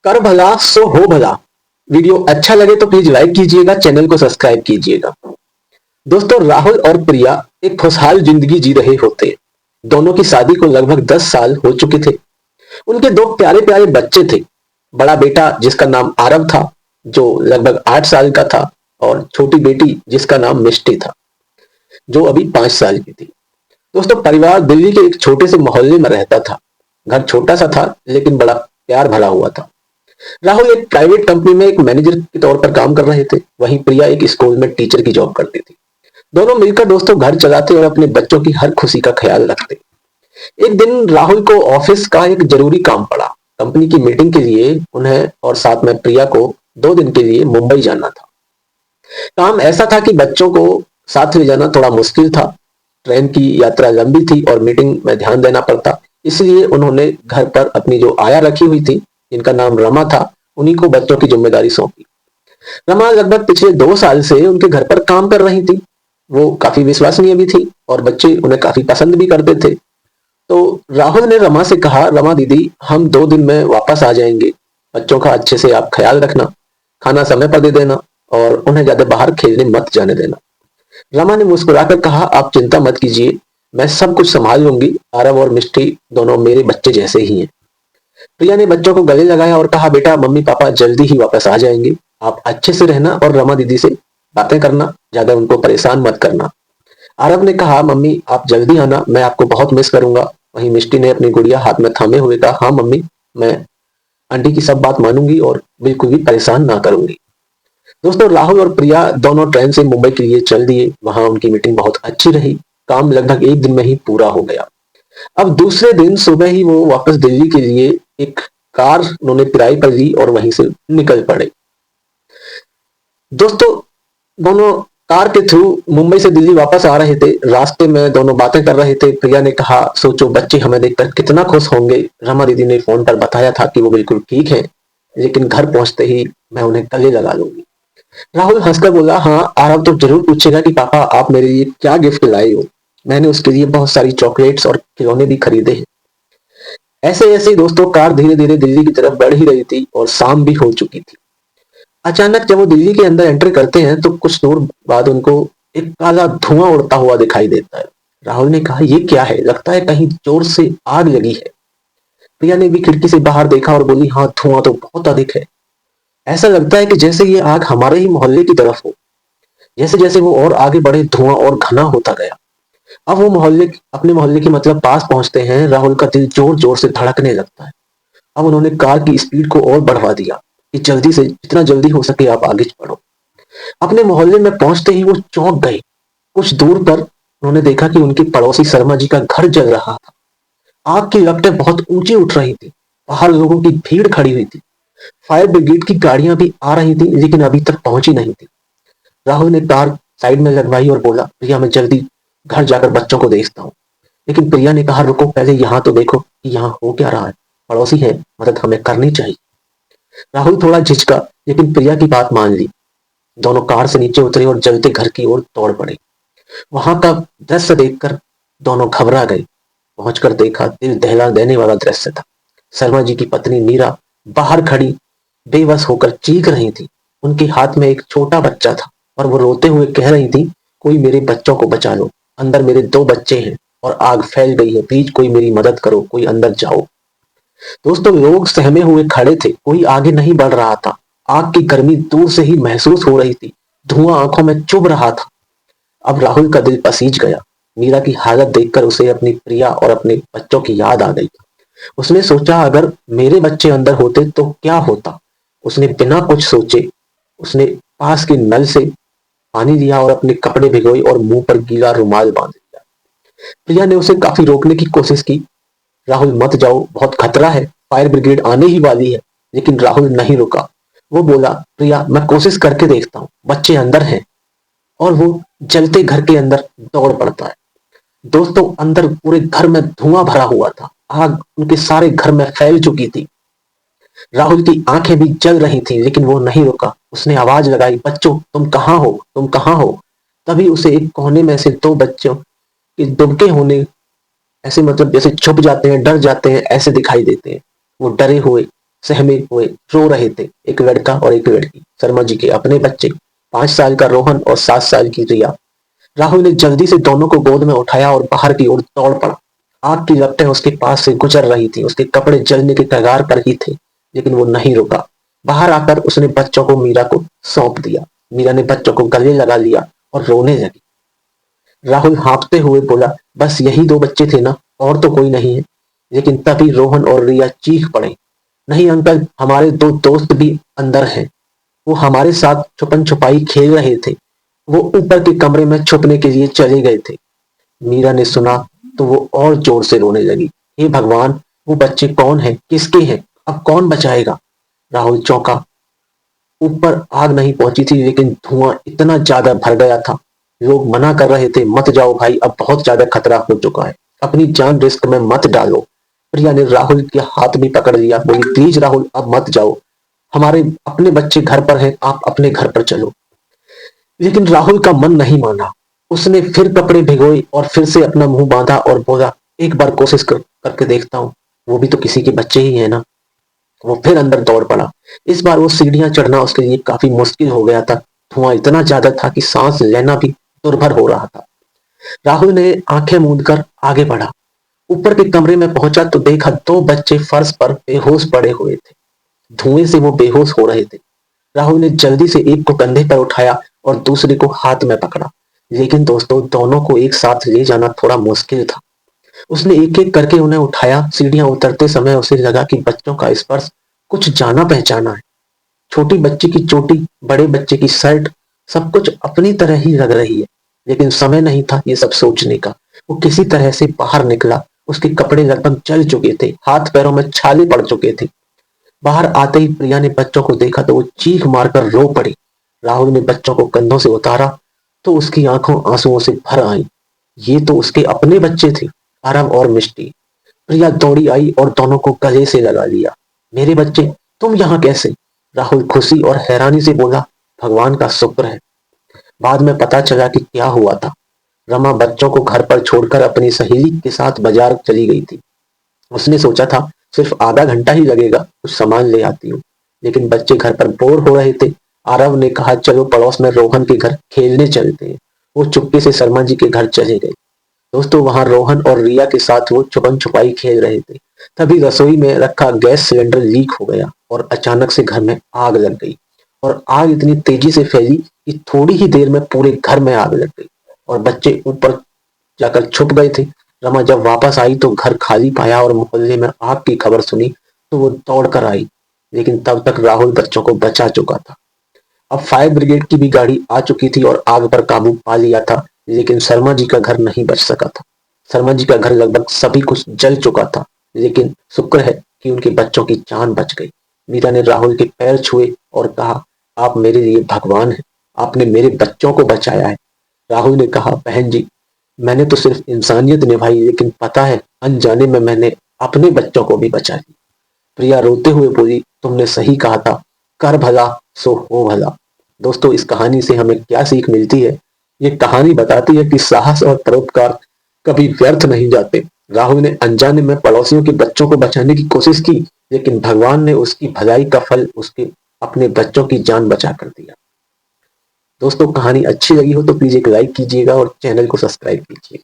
कर भला सो हो भला। वीडियो अच्छा लगे तो प्लीज लाइक कीजिएगा, चैनल को सब्सक्राइब कीजिएगा। दोस्तों, राहुल और प्रिया एक खुशहाल जिंदगी जी रहे होते। दोनों की शादी को लगभग 10 साल हो चुके थे। उनके दो प्यारे प्यारे बच्चे थे। बड़ा बेटा जिसका नाम आरव था, जो लगभग 8 साल का था, और छोटी बेटी जिसका नाम मिष्टी था, जो अभी 5 साल की थी। दोस्तों, परिवार दिल्ली के एक छोटे से मोहल्ले में रहता था। घर छोटा सा था लेकिन बड़ा प्यार भरा हुआ था। राहुल एक प्राइवेट कंपनी में एक मैनेजर के तौर पर काम कर रहे थे, वहीं प्रिया एक स्कूल में टीचर की जॉब करती थी। दोनों मिलकर दोस्तों घर चलाते और अपने बच्चों की हर खुशी का ख्याल रखते। एक दिन राहुल को ऑफिस का एक जरूरी काम पड़ा। कंपनी की मीटिंग के लिए उन्हें और साथ में प्रिया को 2 दिन के लिए मुंबई जाना था। काम ऐसा था कि बच्चों को साथ ले जाना थोड़ा मुश्किल था। ट्रेन की यात्रा लंबी थी और मीटिंग में ध्यान देना पड़ता। इसलिए उन्होंने घर पर अपनी जो आया रखी हुई थी, जिनका नाम रमा था, उन्हीं को बच्चों की जिम्मेदारी सौंपी। रमा लगभग पिछले 2 साल से उनके घर पर काम कर रही थी। वो काफी विश्वसनीय भी थी और बच्चे उन्हें काफी पसंद भी करते थे। तो राहुल ने रमा से कहा, रमा दीदी, हम 2 दिन में वापस आ जाएंगे। बच्चों का अच्छे से आप ख्याल रखना, खाना समय पर दे देना और उन्हें ज्यादा बाहर खेलने मत जाने देना। रमा ने मुस्कुराकर कहा, आप चिंता मत कीजिए, मैं सब कुछ संभाल लूंगी। आरव और मिष्टी दोनों मेरे बच्चे जैसे ही हैं। प्रिया ने बच्चों को गले लगाया और कहा, बेटा, मम्मी पापा जल्दी ही वापस आ जाएंगे। आप अच्छे से रहना और रमा दीदी से बातें करना, ज्यादा उनको परेशान मत करना। आरव ने कहा, मम्मी आप जल्दी आना, मैं आपको बहुत मिस करूंगा। वहीं मिष्टी ने अपनी गुड़िया हाथ में थामे हुए कहा, हाँ मम्मी, मैं आंटी की सब बात मानूंगी और बिल्कुल भी परेशान ना करूंगी। दोस्तों, राहुल और प्रिया दोनों ट्रेन से मुंबई के लिए चल दिए। वहां उनकी मीटिंग बहुत अच्छी रही। काम लगभग 1 दिन में ही पूरा हो गया। अब दूसरे दिन सुबह ही वो वापस दिल्ली के लिए एक कार उन्होंने किराए पर ली और वहीं से निकल पड़े। दोस्तों, दोनों कार के थ्रू मुंबई से दिल्ली वापस आ रहे थे। रास्ते में दोनों बातें कर रहे थे। प्रिया ने कहा, सोचो बच्चे हमें देखकर कितना खुश होंगे। रमा दीदी ने फोन पर बताया था कि वो बिल्कुल ठीक है, लेकिन घर पहुंचते ही मैं उन्हें गले लगा लूंगी। राहुल हंसकर बोला, हाँ, आरव तो जरूर पूछेगा कि पापा आप मेरे लिए क्या गिफ्ट लाए हो। मैंने उसके लिए बहुत सारी चॉकलेट्स और खिलौने भी खरीदे हैं। ऐसे ऐसे ही दोस्तों कार धीरे धीरे दिल्ली की तरफ बढ़ ही रही थी और शाम भी हो चुकी थी। अचानक जब वो दिल्ली के अंदर एंटर करते हैं तो कुछ दूर बाद उनको एक काला धुआं उड़ता हुआ दिखाई देता है। राहुल ने कहा, ये क्या है, लगता है कहीं जोर से आग लगी है। प्रिया ने भी खिड़की से बाहर देखा और बोली, हाँ, धुआं तो बहुत अधिक है। ऐसा लगता है कि जैसे ये आग हमारे ही मोहल्ले की तरफ हो। जैसे जैसे वो और आगे बढ़े, धुआं और घना होता गया। अब वो अपने मोहल्ले के मतलब पास पहुंचते हैं। राहुल का दिल जोर जोर से धड़कने लगता है। अब उन्होंने कार की स्पीड को और बढ़वा दिया कि जल्दी से, जितना जल्दी हो सके आप आगे बढ़ो। अपने मोहल्ले में पहुंचते ही वो चौंक गए। कुछ दूर पर उन्होंने देखा कि उनके पड़ोसी शर्मा जी का घर जल रहा था। आग की लपटें बहुत ऊंची उठ रही थी। बाहर लोगों की भीड़ खड़ी हुई थी। फायर ब्रिगेड की गाड़ियां भी आ रही थी, लेकिन अभी तक पहुंची नहीं थी। राहुल ने कार साइड में लगवाई और बोला, प्रिया, मैं जल्दी घर जाकर बच्चों को देखता हूँ। लेकिन प्रिया ने कहा, रुको, पहले यहाँ तो देखो कि यहाँ हो क्या रहा है। पड़ोसी है, मदद हमें करनी चाहिए। राहुल थोड़ा झिझका, लेकिन प्रिया की बात मान ली। दोनों कार से नीचे उतरे और जलते घर की ओर दौड़ पड़े। वहां का दृश्य देखकर दोनों घबरा गए। पहुंचकर देखा, दिल दहला देने वाला दृश्य था। शर्मा जी की पत्नी मीरा बाहर खड़ी बेबस होकर चीख रही थी। उनके हाथ में एक छोटा बच्चा था और वो रोते हुए कह रही थी, कोई मेरे बच्चों को बचा लो, अंदर मेरे 2 बच्चे हैं और आग फैल गई है, प्लीज कोई मेरी मदद करो, कोई अंदर जाओ। दोस्तों, लोग सहमे हुए खड़े थे, कोई आगे नहीं बढ़ रहा था। आग की गर्मी दूर से ही महसूस हो रही थी। धुआं आंखों में चुभ रहा था। अब राहुल का दिल पसीज गया। मीरा की हालत देखकर उसे अपनी प्रिया और अपने बच्चों की याद आ गई। उसने सोचा, अगर मेरे बच्चे अंदर होते तो क्या होता। उसने बिना कुछ सोचे उसने पास के नल से पानी लिया और अपने कपड़े भिगोए और मुंह पर गीला रुमाल बांध लिया। प्रिया ने उसे काफी रोकने की कोशिश की। राहुल, मत जाओ, बहुत खतरा है, फायर ब्रिगेड आने ही वाली है। लेकिन राहुल नहीं रुका। वो बोला, प्रिया, मैं कोशिश करके देखता हूँ, बच्चे अंदर हैं। और वो जलते घर के अंदर दौड़ पड़ता है। दोस्तों, अंदर पूरे घर में धुआं भरा हुआ था। आग उनके सारे घर में फैल चुकी थी। राहुल की आंखें भी जल रही थी, लेकिन वो नहीं रुका। उसने आवाज लगाई, बच्चों, तुम कहाँ हो, तुम कहाँ हो। तभी उसे एक कोने में से 2 बच्चों के दुबके होने, ऐसे मतलब जैसे छुप जाते हैं, डर जाते हैं, ऐसे दिखाई देते हैं। वो डरे हुए सहमे हुए रो रहे थे, एक लड़का और एक लड़की, शर्मा जी के अपने बच्चे, 5 साल का रोहन और 7 साल की रिया। राहुल ने जल्दी से दोनों को गोद में उठाया और बाहर की ओर दौड़ पड़ा। आग की लपटें उसके पास से गुजर रही थी, उसके कपड़े जलने के कगार पर ही थे, लेकिन वो नहीं रुका। बाहर आकर उसने बच्चों को मीरा को सौंप दिया। मीरा ने बच्चों को गले लगा लिया और रोने लगी। राहुल हाँफते हुए बोला, बस यही 2 बच्चे थे ना, और तो कोई नहीं है। लेकिन तभी रोहन और रिया चीख पड़े, नहीं अंकल, हमारे 2 दोस्त भी अंदर हैं। वो हमारे साथ छुपन छुपाई खेल रहे थे। वो ऊपर के कमरे में छुपने के लिए चले गए थे। मीरा ने सुना तो वो और जोर से रोने लगी। हे भगवान, वो बच्चे कौन हैं, किसके हैं, अब कौन बचाएगा? राहुल चौंका। ऊपर आग नहीं पहुंची थी, लेकिन धुआं इतना ज्यादा भर गया था। लोग मना कर रहे थे, मत जाओ भाई, अब बहुत ज्यादा खतरा हो चुका है, अपनी जान रिस्क में मत डालो। प्रिया ने राहुल के हाथ भी पकड़ लिया, बोली, प्लीज राहुल, अब मत जाओ, हमारे अपने बच्चे घर पर हैं, आप अपने घर पर चलो। लेकिन राहुल का मन नहीं माना। उसने फिर कपड़े भिगोए और फिर से अपना मुंह बांधा और बोला, एक बार कोशिश करके देखता हूँ, वो भी तो किसी के बच्चे ही है ना। वो फिर अंदर दौड़ पड़ा। इस बार वो सीढ़ियां चढ़ना उसके लिए काफी मुश्किल हो गया था। धुआं इतना ज्यादा था कि सांस लेना भी दुर्भर हो रहा था। राहुल ने आंखें मूंद कर आगे बढ़ा। ऊपर के कमरे में पहुंचा तो देखा 2 बच्चे फर्श पर बेहोश पड़े हुए थे। धुएं से वो बेहोश हो रहे थे। राहुल ने जल्दी से एक को कंधे पर उठाया और दूसरे को हाथ में पकड़ा। लेकिन दोस्तों, दोनों को एक साथ ले जाना थोड़ा मुश्किल था। उसने एक एक करके उन्हें उठाया। सीढ़ियां उतरते समय उसे लगा कि बच्चों का स्पर्श कुछ जाना पहचाना है। छोटी बच्ची की चोटी, बड़े बच्चे की शर्ट, सब कुछ अपनी तरह ही लग रही है। लेकिन समय नहीं था ये सब सोचने का। वो किसी तरह से बाहर निकला। उसके कपड़े लगभग जल चुके थे, हाथ पैरों में छाले पड़ चुके थे। बाहर आते ही प्रिया ने बच्चों को देखा तो वो चीख मारकर रो पड़ी। राहुल ने बच्चों को कंधों से उतारा तो उसकी आंखों आंसुओं से भर आई। ये तो उसके अपने बच्चे थे, आरव और मिष्टी। प्रिया दौड़ी आई और दोनों को गले से लगा लिया। मेरे बच्चे, तुम यहाँ कैसे? राहुल खुशी और हैरानी से बोला, भगवान का शुक्र है। बाद में पता चला कि क्या हुआ था। रमा बच्चों को घर पर छोड़कर अपनी सहेली के साथ बाजार चली गई थी। उसने सोचा था सिर्फ आधा घंटा ही लगेगा, कुछ सामान ले आती हूँ। लेकिन बच्चे घर पर बोर हो रहे थे। आरव ने कहा, चलो पड़ोस में रोहन के घर खेलने चलते हैं। वो चुपके से शर्मा जी के घर चले गए। दोस्तों, वहां रोहन और रिया के साथ वो छुपन छुपाई खेल रहे थे। तभी रसोई में रखा गैस सिलेंडर लीक हो गया और अचानक से घर में आग लग गई। और आग इतनी तेजी से फैली कि थोड़ी ही देर में पूरे घर में आग लग गई और बच्चे ऊपर जाकर छुप गए थे। रमा जब वापस आई तो घर खाली पाया और मोहल्ले में आग की खबर सुनी तो वो दौड़ कर आई। लेकिन तब तक राहुल बच्चों को बचा चुका था। अब फायर ब्रिगेड की भी गाड़ी आ चुकी थी और आग पर काबू पा लिया था। लेकिन शर्मा जी का घर नहीं बच सका था। शर्मा जी का घर लगभग सभी कुछ जल चुका था। लेकिन शुक्र है कि उनके बच्चों की जान बच गई। मीरा ने राहुल के पैर छुए और कहा, आप मेरे लिए भगवान हैं, आपने मेरे बच्चों को बचाया है। राहुल ने कहा, बहन जी, मैंने तो सिर्फ इंसानियत निभाई, लेकिन पता है अनजाने में मैंने अपने बच्चों को भी बचा लिया। प्रिया रोते हुए बोली, तुमने सही कहा था, कर भला सो हो भला। दोस्तों, इस कहानी से हमें क्या सीख मिलती है? ये कहानी बताती है कि साहस और परोपकार कभी व्यर्थ नहीं जाते। राहुल ने अनजाने में पड़ोसियों के बच्चों को बचाने की कोशिश की, लेकिन भगवान ने उसकी भलाई का फल उसके अपने बच्चों की जान बचा कर दिया। दोस्तों, कहानी अच्छी लगी हो तो प्लीज एक लाइक कीजिएगा और चैनल को सब्सक्राइब कीजिए।